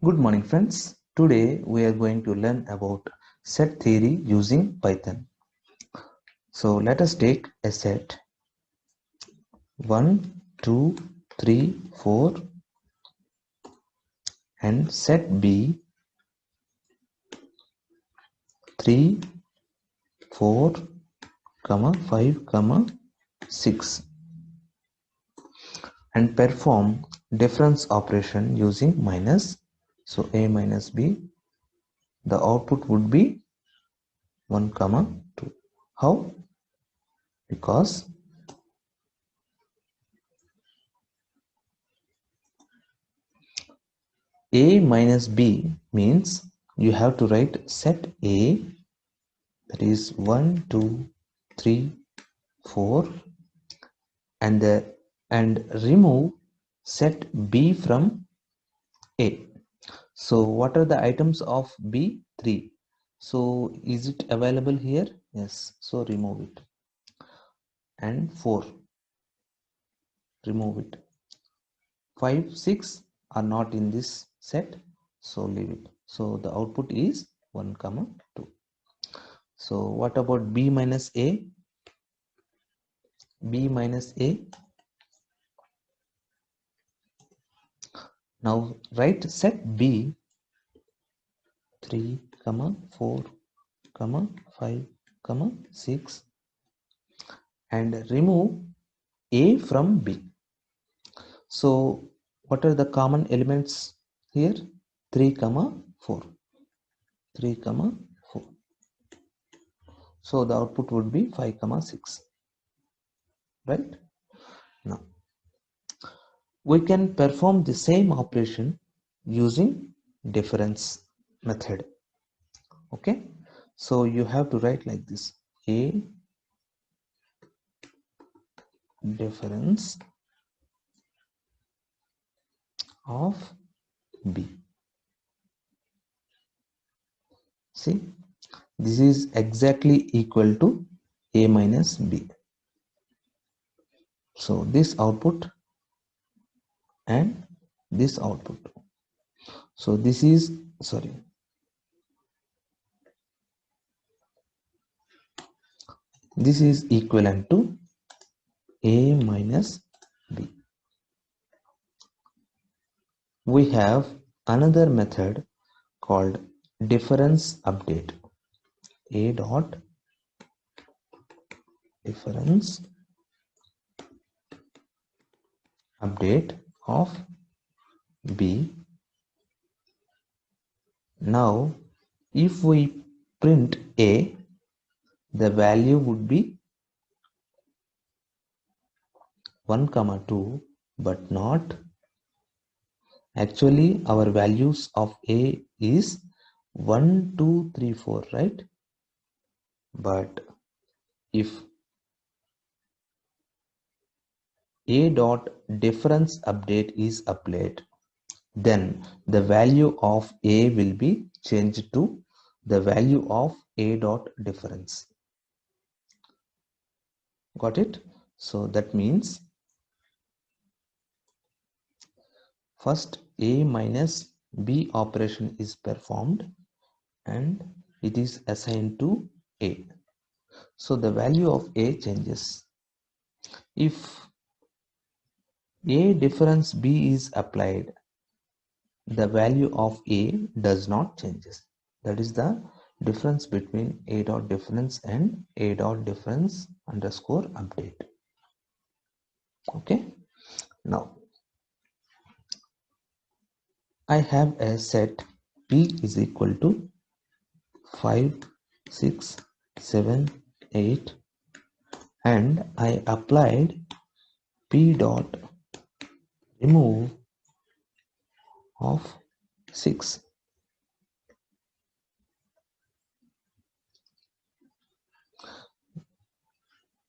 Good morning, friends. Today we are going to learn about set theory using Python. So let us take a set 1, 2, 3, 4 and set B 3, 4, 5, 6 and perform difference operation using minus. So A minus B, the output would be 1, 2. How? Because A minus B means you have to write set A, that is 1, 2, 3, 4 and remove set B from A. So what are the items of B? 3. So is it available here? Yes. So remove it. And 4. Remove it. 5, 6 are not in this set. So leave it. So the output is 1, 2. So what about B minus A? B minus A. Now write set B 3, 4, 5, 6 and remove A from B. So what are the common elements here? 3, 4. 3, 4. So the output would be 5, 6. Right? Now we can perform the same operation using difference method. Okay, so you have to write like this: A difference of B. See, this is exactly equal to A minus B. So this output and this output. So this is this is equivalent to A minus B. We have another method called difference update. A dot difference update of B. Now if we print A, the value would be 1, 2, but not actually our values of A is 1, 2, 3, 4, right? But if A dot difference update is applied, then the value of A will be changed to the value of A dot difference. Got it? So that means first A minus B operation is performed and it is assigned to A. So the value of A changes. If A difference B is applied, the value of A does not changes. That is the difference between A dot difference and A dot difference underscore update. Okay. Now I have a set P is equal to 5, 6, 7, 8 and I applied P dot remove of 6.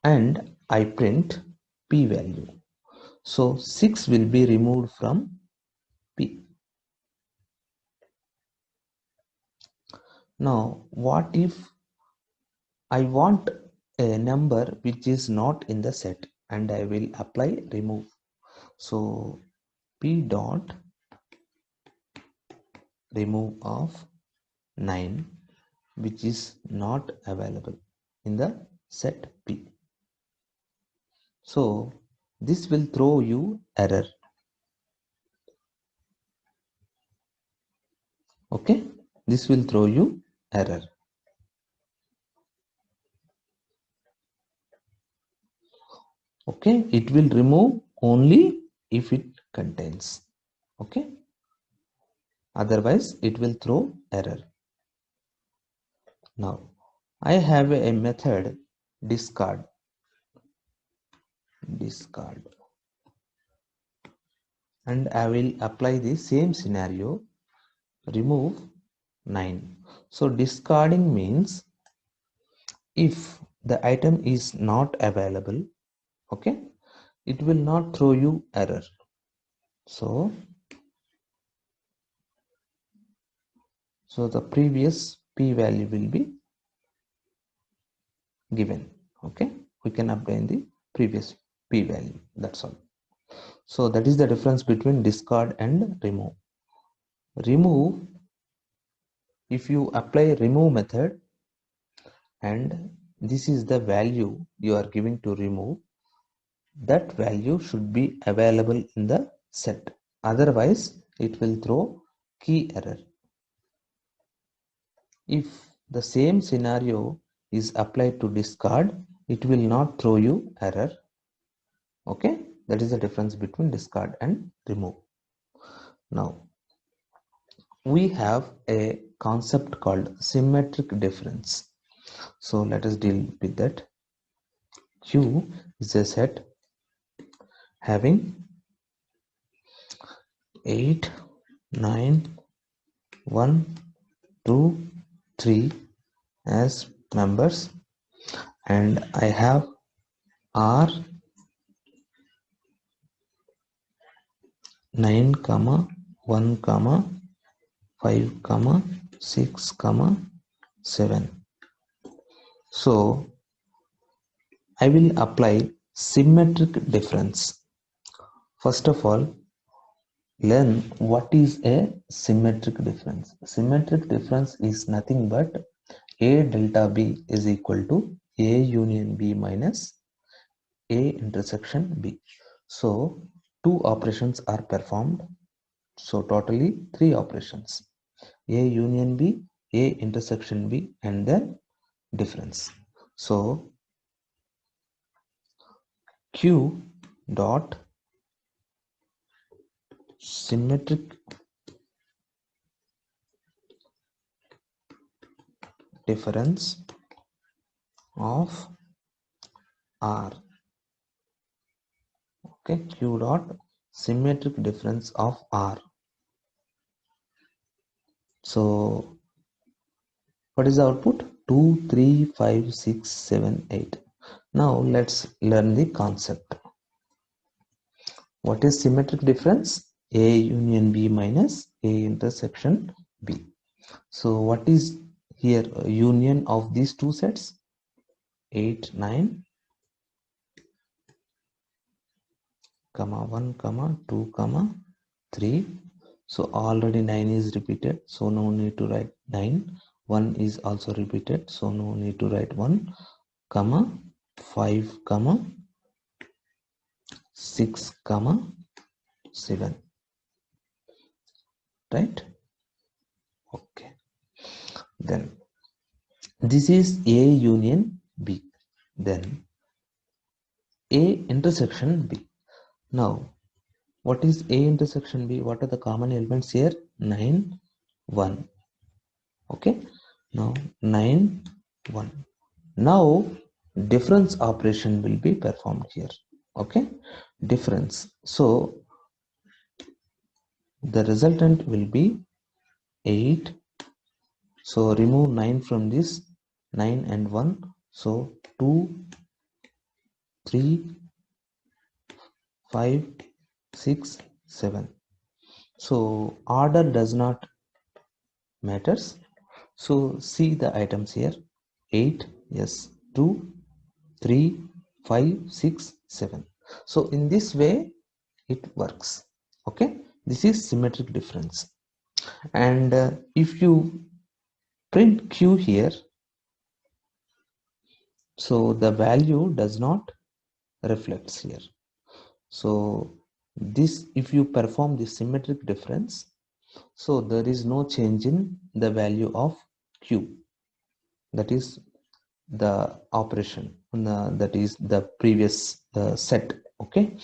And I print P value. So 6 will be removed from P. Now what if I want a number which is not in the set, and I will apply remove. So P dot remove of 9 which is not available in the set P. So this will throw you error. Okay, this will throw you error. Okay, it will remove only if it contains. Okay, otherwise it will throw error. Now I have a method discard, and I will apply the same scenario, remove 9. So discarding means if the item is not available, okay, it will not throw you error. So the previous P value will be given. Okay, we can obtain the previous P value, that's all. So that is the difference between discard and remove. Remove, if you apply remove method and this is the value you are giving to remove, that value should be available in the set, otherwise it will throw key error. If the same scenario is applied to discard, it will not throw you error. Okay, that is the difference between discard and remove. Now we have a concept called symmetric difference. So let us deal with that. Q is a set having 8, 9, 1, 2, 3 as members, and I have R 9, 1, 5, 6, 7. So I will apply symmetric difference. First of all, learn what is a symmetric difference. Symmetric difference is nothing but A delta B is equal to A union B minus A intersection B. So two operations are performed. So totally 3 operations: A union B, A intersection B, and then difference. So Q dot symmetric difference of R. Okay, Q dot symmetric difference of R. So what is the output? 2, 3, 5, 6, 7, 8. Now let's learn the concept. What is symmetric difference? A union B minus A intersection B. So what is here union of these two sets? 8, 9, 1, 2, 3. So already 9 is repeated, so no need to write 9. 1 is also repeated, so no need to write 1, 5, 6, 7. Right? Okay. Then this is A union B. Then A intersection B. Now what is A intersection B? What are the common elements here? 9, 1. Okay, now 9, 1. Now difference operation will be performed here. Okay, difference. So the resultant will be 8. So remove 9 from this, 9 and 1. So 2, 3, 5, 6, 7. So order does not matters. So see the items here: 8, yes, 2, 3, 5, 6, 7. So in this way it works. Okay, this is symmetric difference. And if you print q here, so the value does not reflects here. So this, if you perform the symmetric difference, so there is no change in the value of q, that is the operation, that is the previous set. Okay,